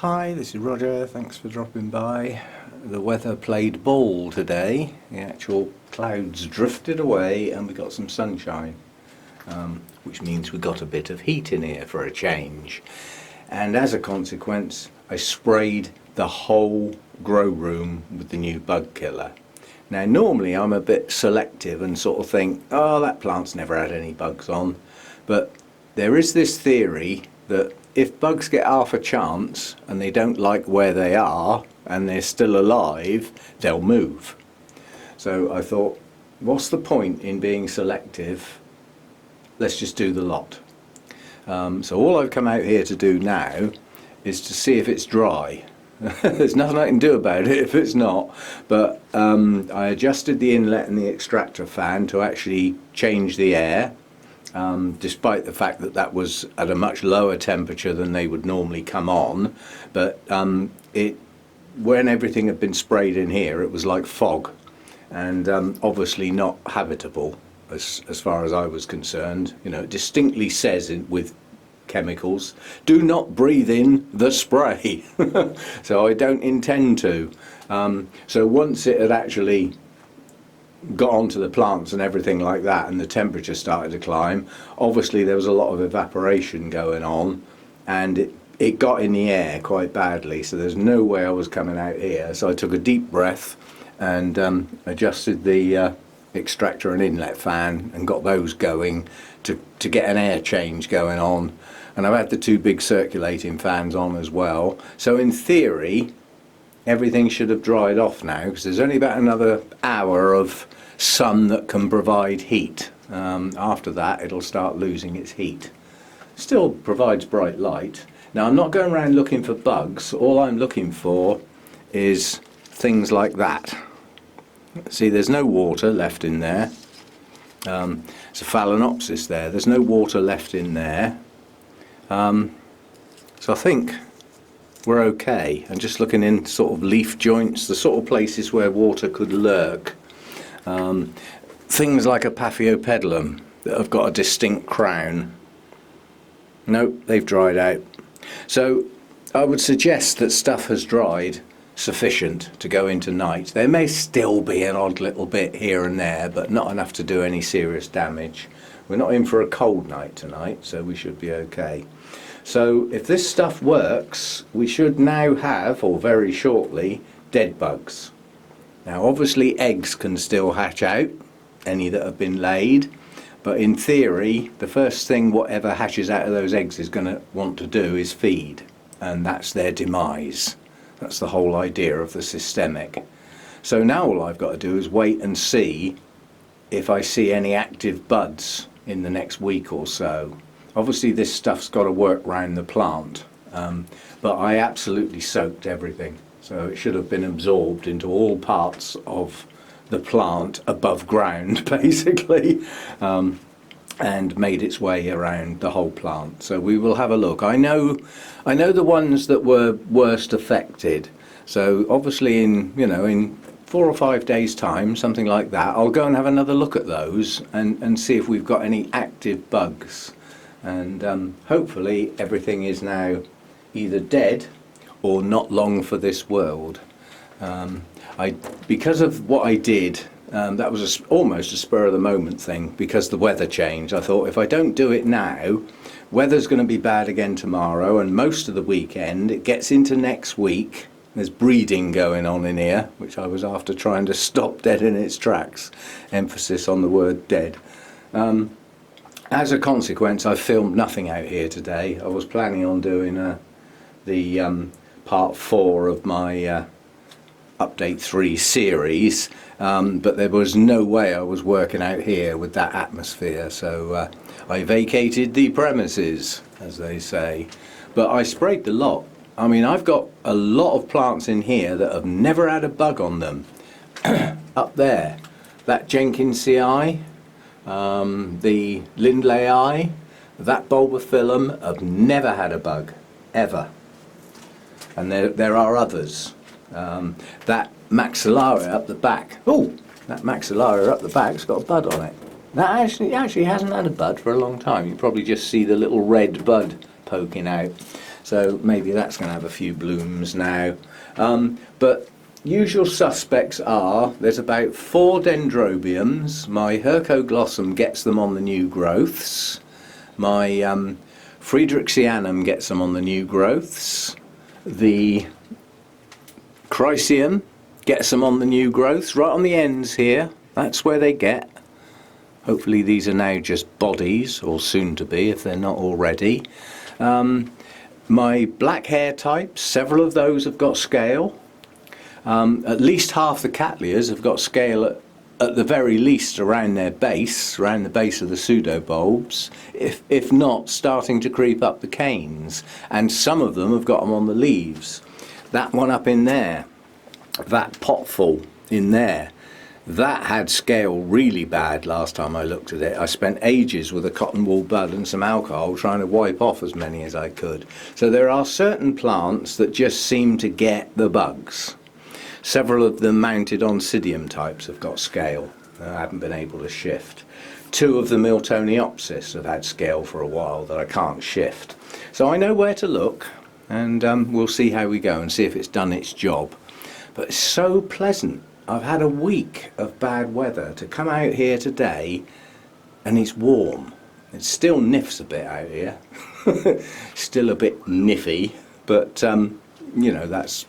Hi, this is Roger. Thanks for dropping by. The weather played ball today. The actual clouds drifted away and we got some sunshine, which means we got a bit of heat in here for a change. And as a consequence, I sprayed the whole grow room with the new bug killer. Now normally I'm a bit selective and sort of think, oh, that plant's never had any bugs on. But there is this theory that if bugs get half a chance and they don't like where they are and they're still alive, they'll move. So I thought, what's the point in being selective? Let's just do the lot. So all I've come out here to do now is to see if it's dry. There's nothing I can do about it if it's not, but I adjusted the inlet and the extractor fan to actually change the air. Despite the fact that that was at a much lower temperature than they would normally come on, but when everything had been sprayed in here, it was like fog, and obviously not habitable as far as I was concerned. You know, it distinctly says with chemicals, do not breathe in the spray. So I don't intend to. So once it had actually got onto the plants and everything like that and the temperature started to climb, obviously there was a lot of evaporation going on and it got in the air quite badly, so there's no way I was coming out here. So I took a deep breath and adjusted the extractor and inlet fan and got those going to get an air change going on, and I've had the two big circulating fans on as well. So in theory everything should have dried off now, because there's only about another hour of sun that can provide heat. After that it'll start losing its heat. Still provides bright light. Now I'm not going around looking for bugs. All I'm looking for is things like that. See, there's no water left in there. It's a phalaenopsis there. There's no water left in there. So I think we're okay. I'm just looking in sort of leaf joints, the sort of places where water could lurk. Things like a Paphiopedilum that have got a distinct crown. Nope, they've dried out. So I would suggest that stuff has dried sufficient to go into night. There may still be an odd little bit here and there, but not enough to do any serious damage. We're not in for a cold night tonight, so we should be okay. So if this stuff works, we should now have, or very shortly, dead bugs. Now obviously eggs can still hatch out, any that have been laid, but in theory the first thing whatever hatches out of those eggs is going to want to do is feed, and that's their demise. That's the whole idea of the systemic. So now all I've got to do is wait and see if I see any active buds in the next week or so. Obviously this stuff's got to work round the plant, but I absolutely soaked everything, so it should have been absorbed into all parts of the plant above ground basically, and made its way around the whole plant. So we will have a look. I know the ones that were worst affected, so obviously in 4 or 5 days time, something like that, I'll go and have another look at those and see if we've got any active bugs. And hopefully everything is now either dead or not long for this world. Because of what I did, that was almost a spur of the moment thing, because the weather changed. I thought if I don't do it now, weather's going to be bad again tomorrow and most of the weekend. It gets into next week. There's breeding going on in here, which I was after trying to stop dead in its tracks. Emphasis on the word dead. As a consequence, I filmed nothing out here today. I was planning on doing the part 4 of my Update 3 series, but there was no way I was working out here with that atmosphere, so I vacated the premises, as they say. But I sprayed the lot. I mean, I've got a lot of plants in here that have never had a bug on them. Up there, that Jenkins CI, the Lindleyi, that Bulbophyllum have never had a bug, ever. And there are others. That Maxillaria up the back. Oh, that Maxillaria up the back's got a bud on it. That actually hasn't had a bud for a long time. You probably just see the little red bud poking out. So maybe that's going to have a few blooms now. But usual suspects are, there's about 4 dendrobiums. My Hercoglossum gets them on the new growths. My Friedrichianum gets them on the new growths. The Chryseum gets them on the new growths, right on the ends here. That's where they get. Hopefully these are now just bodies, or soon to be if they're not already. My black hair types, several of those have got scale. At least half the Cattleyas have got scale at the very least around their base, around the base of the pseudobulbs, if not starting to creep up the canes. And some of them have got them on the leaves. That one up in there, that potful in there, that had scale really bad last time I looked at it. I spent ages with a cotton wool bud and some alcohol trying to wipe off as many as I could. So there are certain plants that just seem to get the bugs. Several of them mounted Oncidium types have got scale. I haven't been able to shift. 2 of the Miltoniopsis have had scale for a while that I can't shift. So I know where to look, and we'll see how we go and see if it's done its job. But it's so pleasant. I've had a week of bad weather to come out here today, and it's warm. It still niffs a bit out here. Still a bit niffy, but you know, that's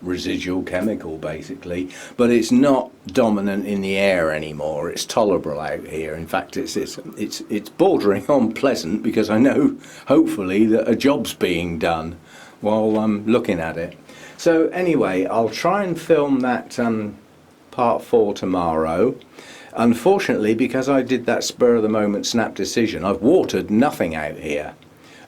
residual chemical basically, but it's not dominant in the air anymore. It's tolerable out here. In fact, it's bordering on pleasant, because I know hopefully that a job's being done while I'm looking at it. So anyway, I'll try and film that part 4 tomorrow. Unfortunately, because I did that spur of the moment snap decision, I've watered nothing out here,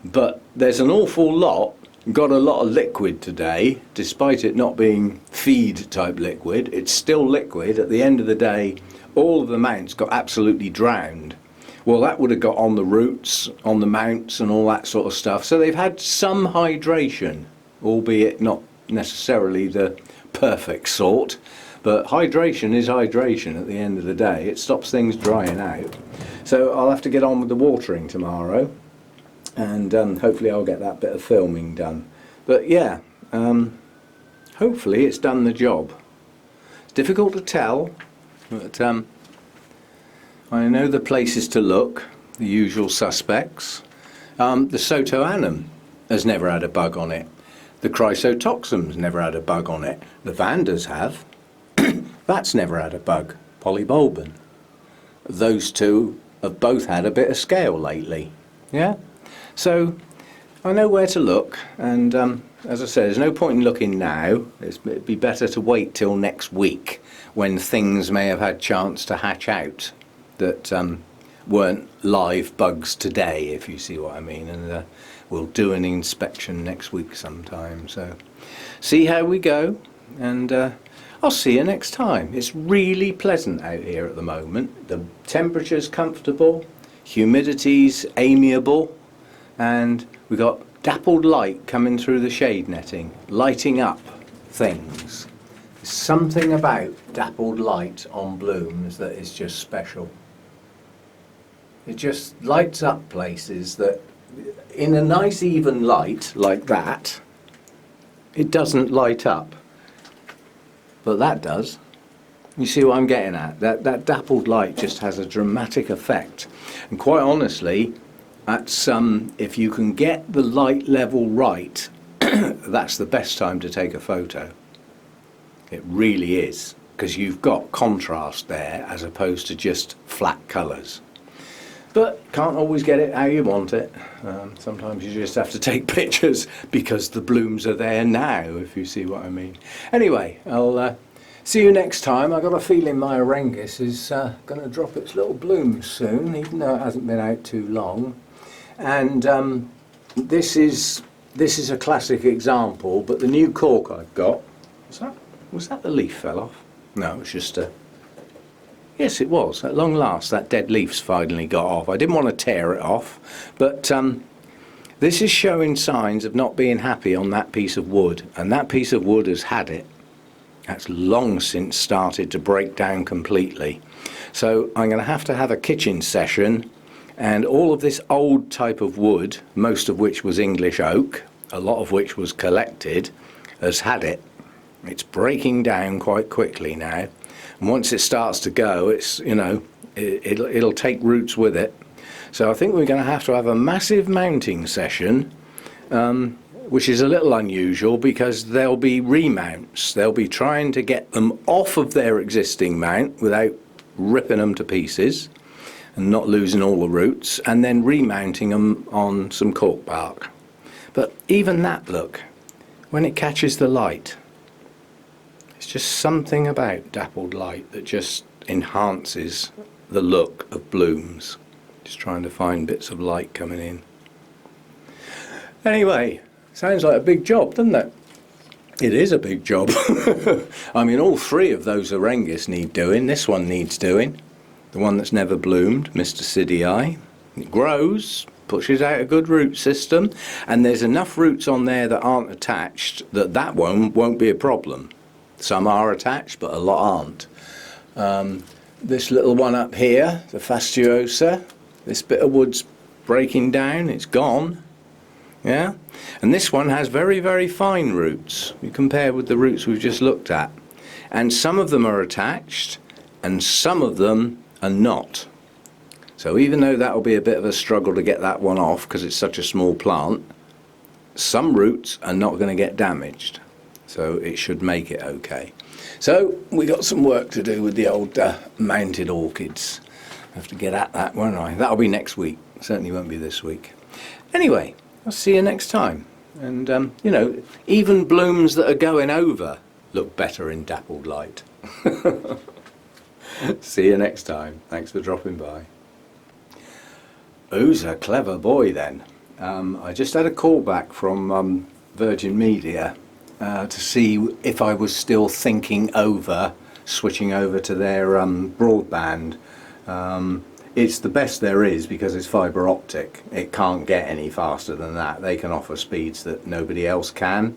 but there's an awful lot. Got a lot of liquid today, despite it not being feed type liquid. It's still liquid. At the end of the day, all of the mounts got absolutely drowned. Well, that would have got on the roots, on the mounts and all that sort of stuff. So they've had some hydration, albeit not necessarily the perfect sort. But hydration is hydration at the end of the day. It stops things drying out. So I'll have to get on with the watering tomorrow. And hopefully I'll get that bit of filming done. But yeah, hopefully it's done the job. It's difficult to tell, but I know the places to look, the usual suspects. The Sotoanum has never had a bug on it. The Chrysotoxum's never had a bug on it. The Vandas have. That's never had a bug. Polybulbon. Those 2 have both had a bit of scale lately. Yeah? So I know where to look, and as I said, there's no point in looking now. It'd be better to wait till next week, when things may have had chance to hatch out that weren't live bugs today, if you see what I mean. And we'll do an inspection next week sometime. So see how we go, and I'll see you next time. It's really pleasant out here at the moment. The temperature's comfortable, humidity's amiable, and we've got dappled light coming through the shade netting, lighting up things. There's something about dappled light on blooms that is just special. It just lights up places that, in a nice even light like that, it doesn't light up. But that does. You see what I'm getting at? That dappled light just has a dramatic effect. And quite honestly, that's if you can get the light level right, that's the best time to take a photo. It really is, because you've got contrast there as opposed to just flat colours. But can't always get it how you want it. Sometimes you just have to take pictures because the blooms are there now, if you see what I mean. Anyway, I'll see you next time. I've got a feeling my Arengus is going to drop its little blooms soon, even though it hasn't been out too long. And this is a classic example, but the new cork I've got, was that the leaf fell off? No, it was just a... Yes, it was. At long last, that dead leaf's finally got off. I didn't want to tear it off, but this is showing signs of not being happy on that piece of wood, and that piece of wood has had it. That's long since started to break down completely. So I'm going to have a kitchen session, and all of this old type of wood, most of which was English oak, a lot of which was collected, has had it. It's breaking down quite quickly now. And once it starts to go, it's, you know, it'll take roots with it. So I think we're going to have a massive mounting session, which is a little unusual because there'll be remounts. They'll be trying to get them off of their existing mount without ripping them to pieces and not losing all the roots, and then remounting them on some cork bark. But even that, look, when it catches the light, it's just something about dappled light that just enhances the look of blooms. Just trying to find bits of light coming in. Anyway, sounds like a big job, doesn't it? It is a big job. I mean, all three of those Orangus need doing. This one needs doing. The one that's never bloomed, Mr. Sidii. It grows, pushes out a good root system, and there's enough roots on there that aren't attached that one won't be a problem. Some are attached, but a lot aren't. This little one up here, the fastuosa, this bit of wood's breaking down, it's gone. Yeah, and this one has very, very fine roots. You compare with the roots we've just looked at. And some of them are attached, and some of them are not. So even though that will be a bit of a struggle to get that one off because it's such a small plant, some roots are not going to get damaged. So it should make it okay. So we got some work to do with the old mounted orchids. I have to get at that, won't I? That'll be next week. Certainly won't be this week. Anyway, I'll see you next time. And, you know, even blooms that are going over look better in dappled light. See you next time. Thanks for dropping by. Who's a clever boy then? I just had a call back from Virgin Media to see if I was still thinking over switching over to their broadband. It's the best there is because it's fibre optic. It can't get any faster than that. They can offer speeds that nobody else can.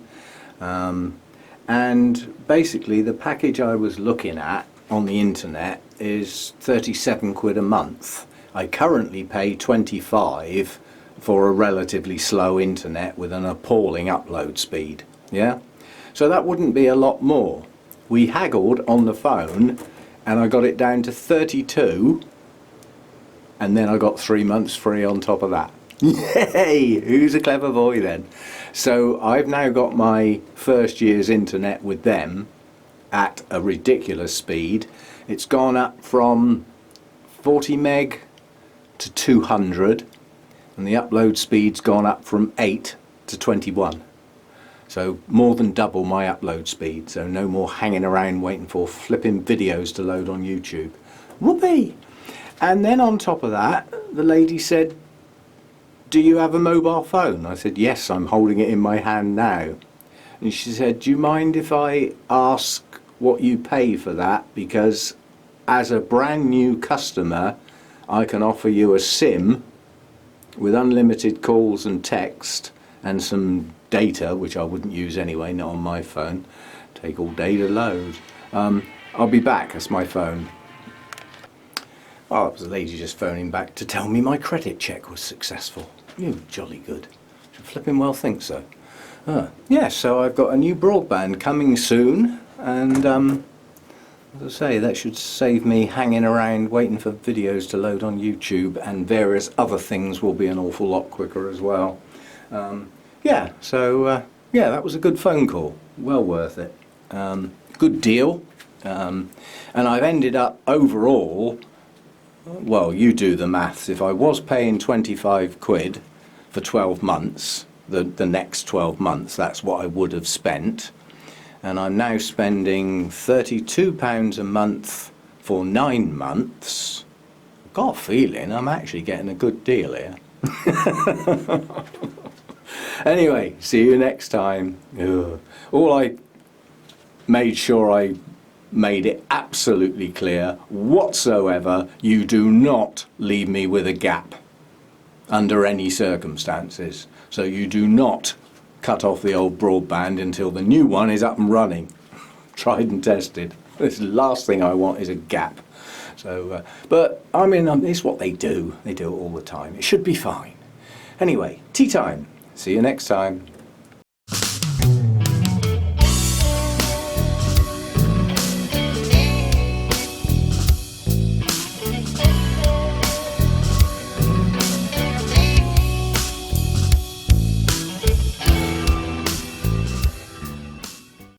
And basically the package I was looking at on the internet is 37 quid a month. I currently pay 25 for a relatively slow internet with an appalling upload speed. Yeah, so that wouldn't be a lot more. We haggled on the phone and I got it down to 32, and then I got 3 months free on top of that. Yay! Who's a clever boy then? So I've now got my first year's internet with them at a ridiculous speed. It's gone up from 40 meg to 200, and the upload speed's gone up from 8 to 21. So more than double my upload speed, so no more hanging around waiting for flipping videos to load on YouTube. Whoopee! And then on top of that, the lady said, "Do you have a mobile phone?" I said, "Yes, I'm holding it in my hand now." And she said, "Do you mind if I ask what you pay for that? Because as a brand new customer, I can offer you a SIM with unlimited calls and text and some data, which I wouldn't use anyway, not on my phone. Take all day to load. I'll be back." That's my phone. Oh, that was a lady just phoning back to tell me my credit check was successful. You jolly good. Should flipping well think so. Yeah, so I've got a new broadband coming soon, and as I say, that should save me hanging around waiting for videos to load on YouTube, and various other things will be an awful lot quicker as well. Yeah, so yeah, that was a good phone call. Well worth it. Good deal. And I've ended up overall, well, you do the maths. If I was paying 25 quid for 12 months, the next 12 months, that's what I would have spent. And I'm now spending £32 a month for 9 months. I've got a feeling I'm actually getting a good deal here. Anyway, see you next time. Ugh. All I made sure I made it absolutely clear whatsoever, you do not leave me with a gap under any circumstances. So you do not cut off the old broadband until the new one is up and running. Tried and tested. This last thing I want is a gap. So, but I mean, it's what they do. They do it all the time. It should be fine. Anyway, tea time. See you next time.